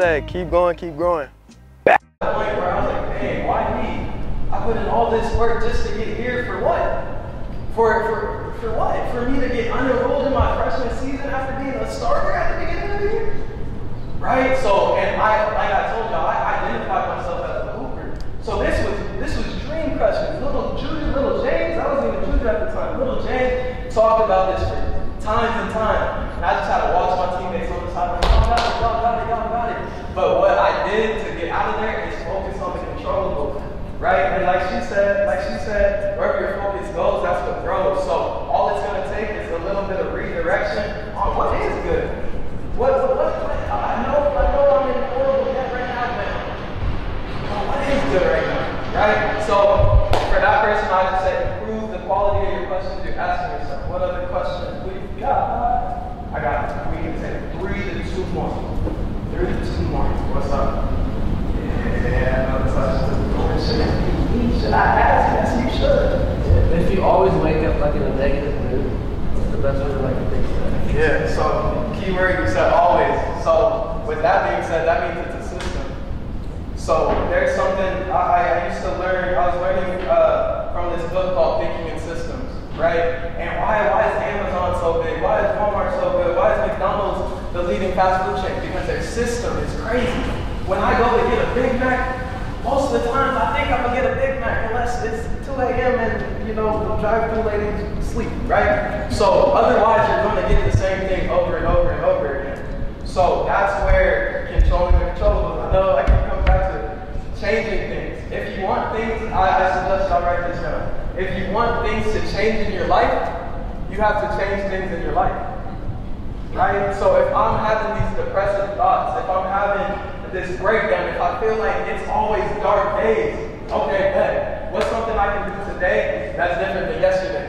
said, keep going, keep growing. At the point where I was like, dang, why me? I put in all this work just to get here for what? For what? For me to get unenrolled in my freshman season after being a starter at the beginning of the year? Right? So, and like I told y'all, I identified myself as a hooper. So this was dream crushing. Little JUJU, little James, I wasn't even JUJU at the time. Little James talked about this for times and times. And I just had to watch my teammates on the side, like, y'all got it. But what I did to get out of there is focus on the controllable. Right? And like she said, wherever your focus goes, that's what grows. So all it's gonna take is a little bit of redirection on what is good. What I know I'm in horrible debt right now, but what is good right now? Right? So for that person, I just say improve the quality of your questions you're asking yourself. What other questions we've got? I got it. We can take 3 to 2 more. 3 to 2 more. What's up? Yeah, no questions. Should I ask? Yes, you should. If you always wake up like in a negative mood, what's the best way to like fix that? Yeah, so keyword you said always. So with that being said, that means it's a system. So there's something I used to learn, I was learning from this book called Thinking in Systems, right? And why is Amazon so big? Why is Walmart so good? Why is McDonald's the leading fast food chain? Because their system is crazy. When I go to get a Big Mac, most of the time I think I'm gonna get a Big Mac unless it's 2 a.m. and the drive-through ladies sleep, right? So otherwise you're gonna get the same thing over and over and over again. So that's where controlling the controllables. I know I can come back to changing things. If you want things, I suggest y'all write this down. If you want things to change in your life, you have to change things in your life, right? So if I'm having these depressive thoughts, if I'm having this breakdown, if I feel like it's always dark days, okay, bet. What's something I can do today that's different than yesterday?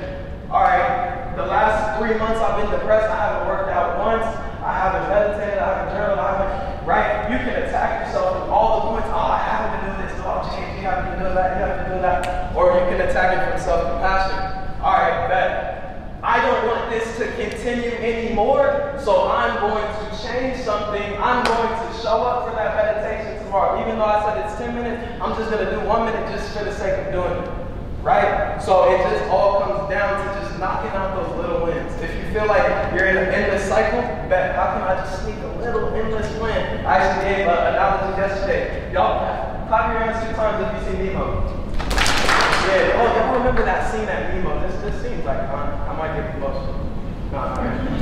All right, the last 3 months I've been depressed. I haven't worked out once. I haven't meditated. I haven't journaled. Right? You can attack yourself with all the points. Oh, I have to do this. Oh, change. You have to do that. You have to do that. Or you can attack it from self-compassion. All right, bet. I don't want this to continue anymore, so I'm going to change something. I'm going to show up for that meditation tomorrow. Even though I said it's 10 minutes, I'm just going to do 1 minute just for the sake of doing it. Right? So it just all comes down to just knocking out those little wins. If you feel like you're in an endless cycle, bet, how can I just sneak a little endless win? I actually gave an analogy yesterday. Y'all, clap your hands 2 times if you see Nemo. Yeah, oh, y'all remember that scene at Nemo? This seems like I might get emotional.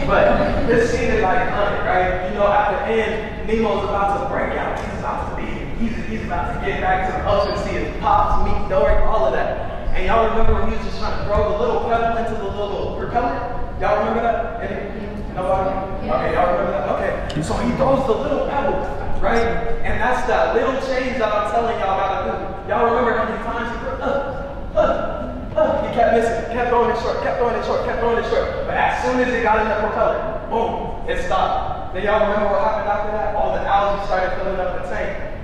But this scene is iconic, right? You know, at the end, Nemo's about to break out. He's about to leave. He's about to get back to the ocean, see his pops, meet Dory, all of that. And y'all remember when he was just trying to throw the little pebble into the little propeller? Y'all remember that? Nobody? Okay, y'all remember that? Okay. So he throws the little pebble, right? And that's that little change that I'm telling y'all gotta do. Y'all remember how many times he threw he kept missing, kept throwing it short, kept throwing it short, kept throwing it short. But as soon as it got in the propeller, boom, it stopped. Then y'all remember what happened after that? All the algae started filling up the tank.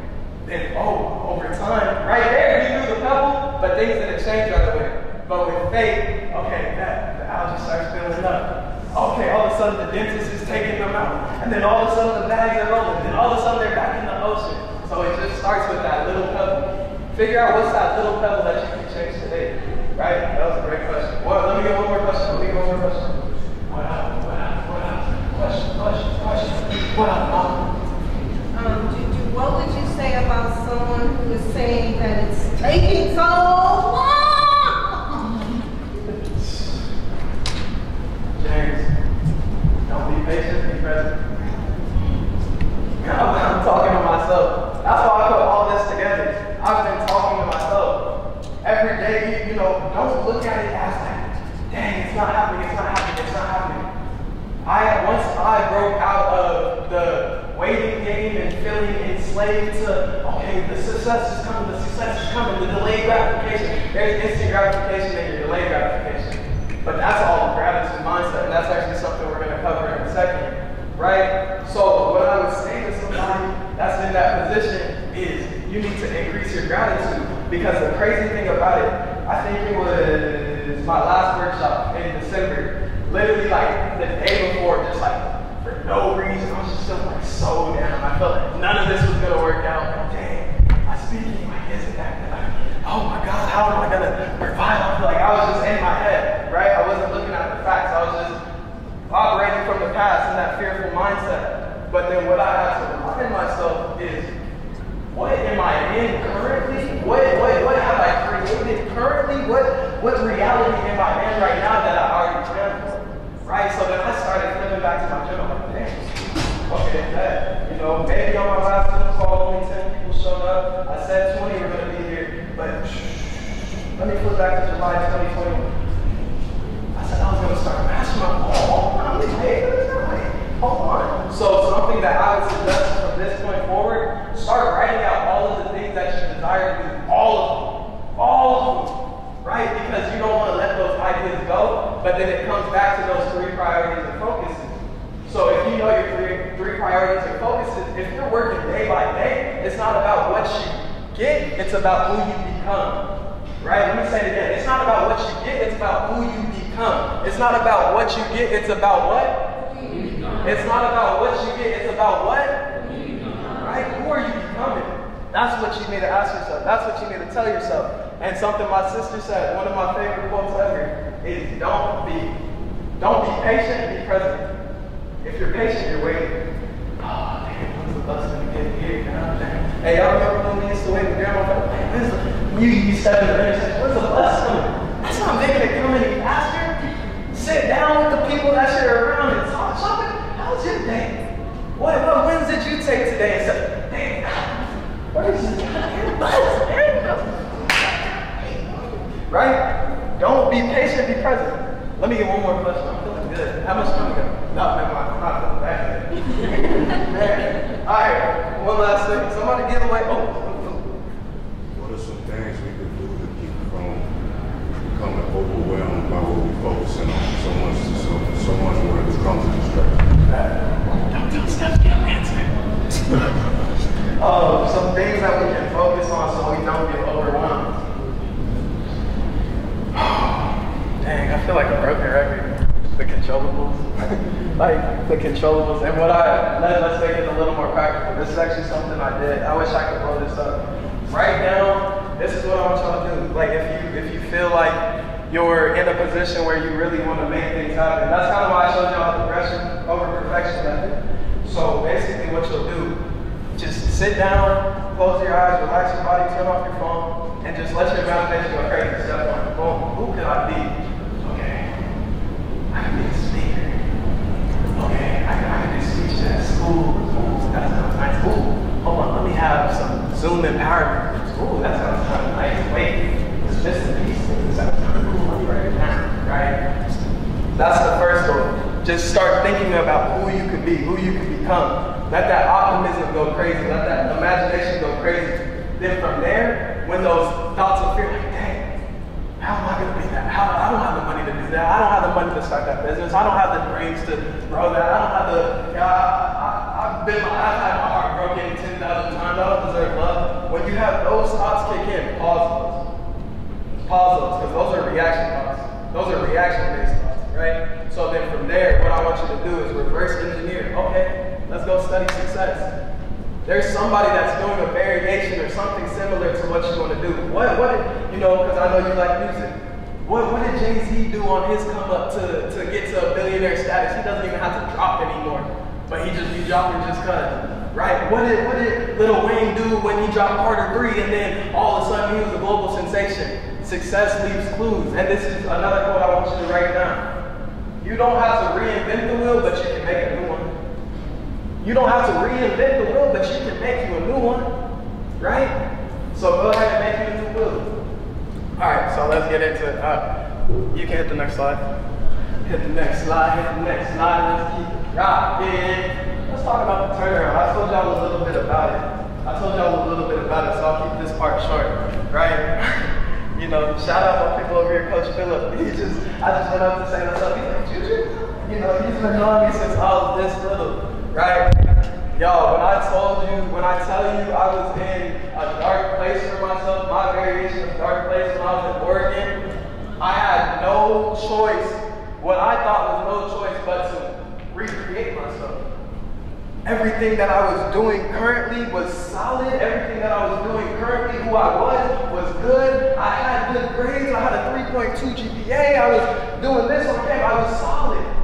Then, over time, right there, you do the pebble, but things didn't change right away. But with faith, okay, the algae starts filling up. Okay, all of a sudden the dentist is taking them out. And then all of a sudden the bags are rolling. Then all of a sudden they're back in the ocean. So it just starts with that little pebble. Figure out what's that little pebble that you can change today. Right? That was a great question. Well, let me get one more question. What else? Question. What else? JUJU, what would you say about someone who is saying that it's taking so long? James, don't be patient, be present. I'm talking to myself. That's why I put all this together. I've been talking to myself. Every day, don't look at it as like, dang, it's not happening. Once I broke out of the waiting game and feeling enslaved to, okay, the success is coming, the delayed gratification. There's instant gratification and your delayed gratification. But that's all gratitude mindset, and that's actually something we're going to cover in a second, right? So what I would say to somebody that's in that position is you need to increase your gratitude, because the crazy thing about it, I think it was my last workshop in December. Literally like the day before, just like for no reason, I was just feeling like so down. I felt like none of this was going to work out. And dang, my speaking, my kids and that. Like, oh my God, how am I going to provide? Like, I was just in my head, right? I wasn't looking at the facts. I was just operating from the past in that fearful mindset. But then what I had to remind myself is, what am I in currently? What have I created currently? What reality am I in right now that I already planned for? Right? So then I started flipping back to my journal, like, dang, okay, that, you know, maybe on my last Zoom call, only 10 people showed up. I said 20 were going to be here, but let me flip back to July 2021. I said I was going to start mashing my ball. Hold on. So something that I would suggest from this point forward, start writing out all of the things that you desire to do. All of them. Right? Because you don't want to let those ideas go, but then it comes back to those 3 priorities and focuses. So if you know your three priorities and focuses, if you're working day by day, it's not about what you get, it's about who you become. Right? Let me say it again. It's not about what you get, it's about who you become. It's not about what you get, it's about what? It's not about what you get, it's about what? Right? Who are you becoming? That's what you need to ask yourself. That's what you need to tell yourself. And something my sister said, one of my favorite quotes ever, is don't be patient, be present. If you're patient, you're waiting. Oh, damn, when's the bus gonna get here? Hey, y'all remember when we used to wait with grandma? You step in the intersection, when's the bus coming? That's not making it come any faster. Sit down with the people that you're around and talk. How's your day? What wins did you take today? And say, dang, what is this goddamn bus? Right? Don't be patient, be present. Let me get one more question. I'm feeling good. How much time we got? No, never mind. I'm not feeling bad. Man. All right, one last thing. Somebody give away. What are some things we could do to keep from becoming overwhelmed by what we're focusing on? So much where it becomes a distraction. Don't tell Steph to get an answer. Some things that we can focus on so we don't get overwhelmed. Dang, I feel like a broken record. The controllables. Like the controllables. And let's make it a little more practical. This is actually something I did. I wish I could blow this up. Right now, this is what I want y'all to do. Like if you feel like you're in a position where you really want to make things happen. That's kind of why I showed y'all the progression over perfection method. So basically what you'll do, just sit down, close your eyes, relax your body, turn off your phone, and just let your imagination go crazy. Step 1, boom, who could I be? Okay, I can be a speaker. Okay, I can do speeches at school. Ooh, that sounds nice. Ooh, hold on, let me have some Zoom empowerment. Ooh, that sounds kind of nice. Wait, it's just a piece. That sounds kind of cool. Let me write it down, right? That's the first goal. Just start thinking about who you could be, who you could become. Let that optimism go crazy. Let that imagination go crazy. Then from there, when those thoughts of fear, like, dang, how am I going to be that? I don't have the money to do that. I don't have the money to start that business. I don't have the brains to grow that. I don't have the, I've had my heart broken 10,000 times. I don't deserve love. When you have those thoughts kick in, pause those. Pause those, because those are reaction thoughts. Those are reaction-based thoughts, right? So then from there, what I want you to do is reverse engineer. Okay, let's go study success. There's somebody that's doing a variation or something similar to what you want to do. What because I know you like music. What did Jay-Z do on his come up to get to a billionaire status? He doesn't even have to drop anymore, but he just be dropping just cause. Right? What did Lil Wayne do when he dropped Carter 3 and then all of a sudden he was a global sensation? Success leaves clues. And this is another quote I want you to write down. You don't have to reinvent the wheel, but you can make a new one. You don't have to reinvent the wheel, but you can make you a new one. Right? So go ahead and make you a new wheel. Alright, so let's get into it. You can hit the next slide. Hit the next slide, hit the next slide. Let's keep it rocking. Let's talk about the turnaround. I told y'all a little bit about it. So I'll keep this part short. Right? Shout out my people over here, Coach Phillip. I just went up to say what's up. He's like, JUJU? He's been knowing me since I was this little, right? Y'all, when I tell you I was in a dark place for myself, my variation of dark place when I was in Oregon, I had no choice, what I thought was no choice but to recreate myself. everything that I was doing currently was solid. Everything that I was doing currently, who I was good. I had good grades. I had a 3.2 GPA. I was doing this on campus. I was solid.